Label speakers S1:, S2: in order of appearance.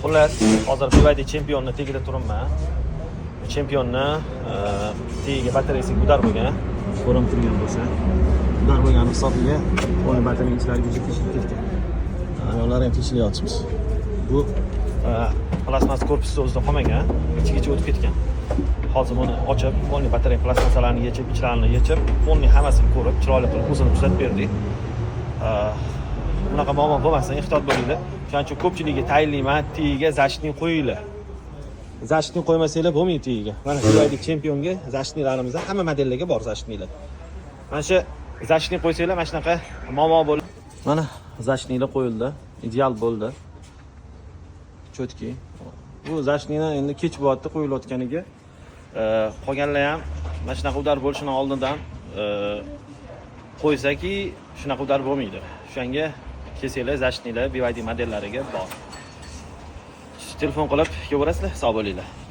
S1: Xullas, hozir BYD chempionni tagida turibman. Chempionni tagiga batareyasi gudar bo'lgan. Ko'rinib turgan bo'lsa, gudar bo'lgan hisobiga uni batareyaning ichlariga teshib ketgan. Ayollar ham tekshiryapmiz. Bu plasmas korpusi o'zida qolmagan, ichigacha o'tib ketgan. Hozir buni ochib, polni batareya plasmasalarini yechib, ichlarini yechib, polni hammasini ko'rib, chiroyli qilib o'zini tuzatib berdik. Bunaqa muammo bo'lmasin, ehtiyot bo'linglar. Shuning uchun ko'pchiligiga tayinlayman, tagiga zashitni qo'yinglar. Zashitni qo'ymasanglar bo'lmaydi tagiga. Mana BYD chempionga zashitnilarimizda hamma modellarga bor zashitnilar. Mana shu zashitni qo'ysanglar, mana shunaqa muammo bo'ladi. Mana zashitnilar qo'yildi, ideal bo'ldi. Chotki. Bu zashitnilar endi kech bo'yatda qo'yilayotganiga qolganlar ham mana shunaqa udar bo'lishining oldindan qo'ysaki, shunaqa udar bo'lmaydi. O'shanga kelsanglar zashitnilar BYD modellariga bor. Telefon qilib kelaverasizlar, sog' bo'linglar.